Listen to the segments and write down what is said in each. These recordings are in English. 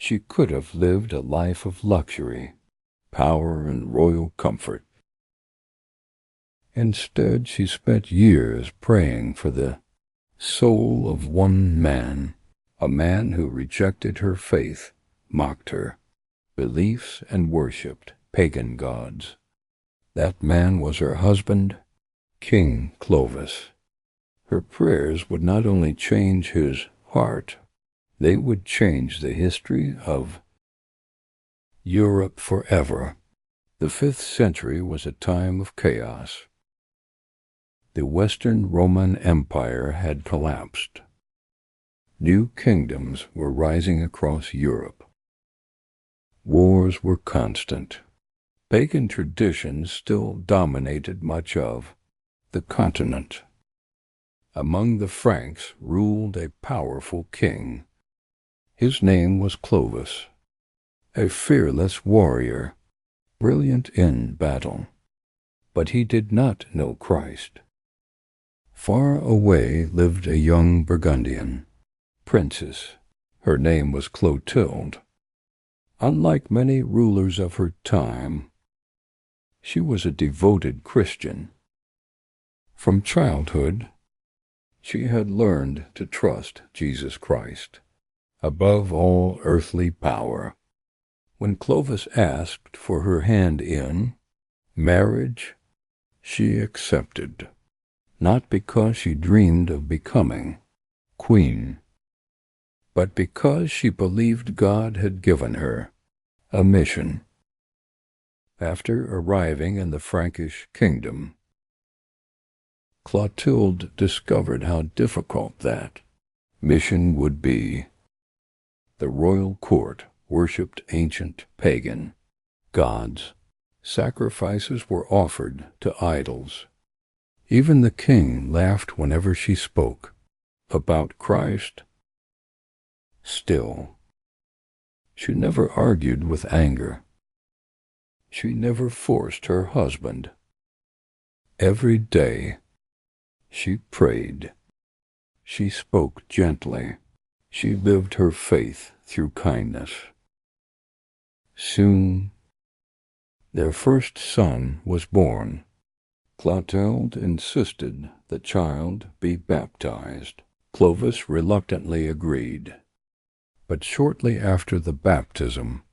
She could have lived a life of luxury, power, and royal comfort. Instead, she spent years praying for the soul of one man, a man who rejected her faith, mocked her beliefs, and worshipped pagan gods. That man was her husband, King Clovis. Her prayers would not only change his heart, they would change the history of Europe forever. The 5th century was a time of chaos. The Western Roman Empire had collapsed. New kingdoms were rising across Europe. Wars were constant. Pagan traditions still dominated much of the continent. Among the Franks ruled a powerful king. His name was Clovis, a fearless warrior, brilliant in battle. But he did not know Christ. Far away lived a young Burgundian princess. Her name was Clotilde. Unlike many rulers of her time, she was a devoted Christian. From childhood, she had learned to trust Jesus Christ above all earthly power. When Clovis asked for her hand in marriage, she accepted, not because she dreamed of becoming queen, but because she believed God had given her a mission. After arriving in the Frankish kingdom, Clotilde discovered how difficult that mission would be. The royal court worshipped ancient pagan gods. Sacrifices were offered to idols. Even the king laughed whenever she spoke about Christ. Still, she never argued with anger. She never forced her husband. Every day, she prayed. She spoke gently. She lived her faith through kindness. Soon, their first son was born. Clotilde insisted the child be baptized. Clovis reluctantly agreed. But shortly after the baptism,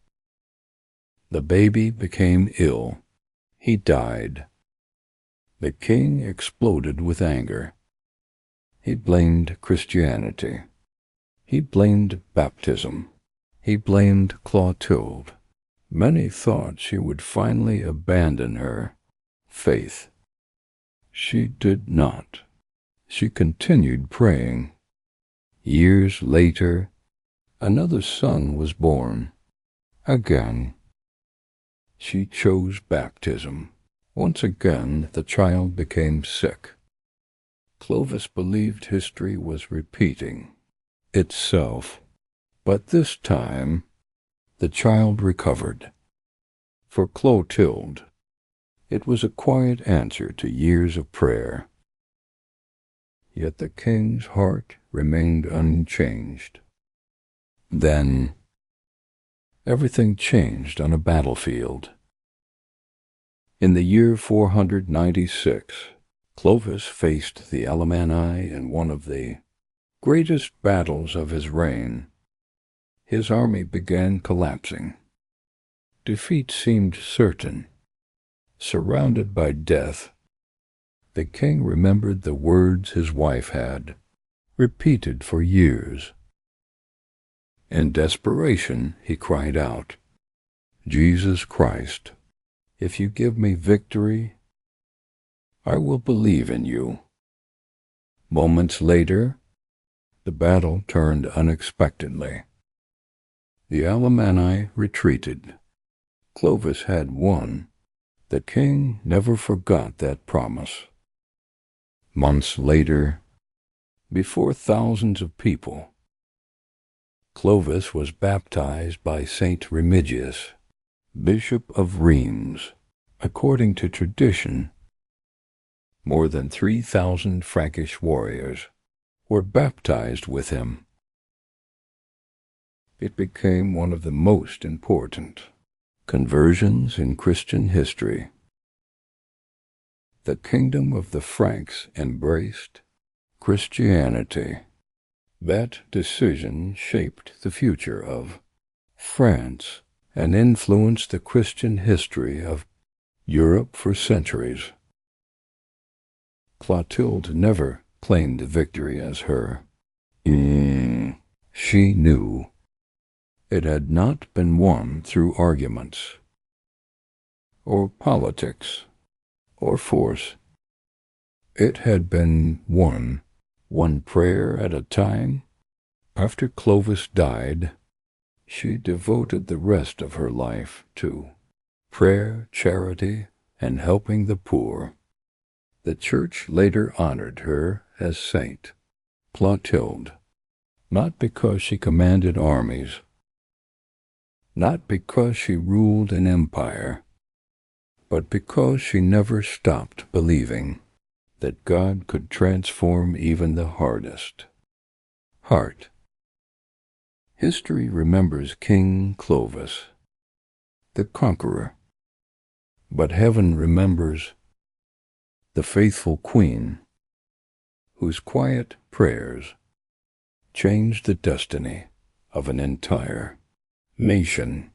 the baby became ill. He died. The king exploded with anger. He blamed Christianity. He blamed baptism. He blamed Clotilde. Many thought she would finally abandon her faith. She did not. She continued praying. Years later, another son was born. Again, she chose baptism. Once again, the child became sick. Clovis believed history was repeating itself, but this time the child recovered. For Clotilde, it was a quiet answer to years of prayer. Yet the king's heart remained unchanged. Then, everything changed on a battlefield. In the year 496, Clovis faced the Alemanni in one of the greatest battles of his reign. His army began collapsing. Defeat seemed certain. Surrounded by death, the king remembered the words his wife had repeated for years. In desperation, he cried out, "Jesus Christ, if you give me victory, I will believe in you." Moments later, the battle turned unexpectedly. The Alemanni retreated. Clovis had won. The king never forgot that promise. Months later, before thousands of people, Clovis was baptized by Saint Remigius, Bishop of Rheims. According to tradition, more than 3,000 Frankish warriors were baptized with him. it became one of the most important conversions in Christian history. The kingdom of the Franks embraced Christianity. That decision shaped the future of France and influenced the Christian history of Europe for centuries. Clotilde never claimed victory as her. She knew it had not been won through arguments, or politics, or force. It had been won one prayer at a time. After Clovis died, she devoted the rest of her life to prayer, charity, and helping the poor. The Church later honored her as Saint Clotilde, not because she commanded armies, not because she ruled an empire, but because she never stopped believing that God could transform even the hardest heart. History remembers King Clovis, the conqueror, but heaven remembers the faithful queen whose quiet prayers changed the destiny of an entire nation.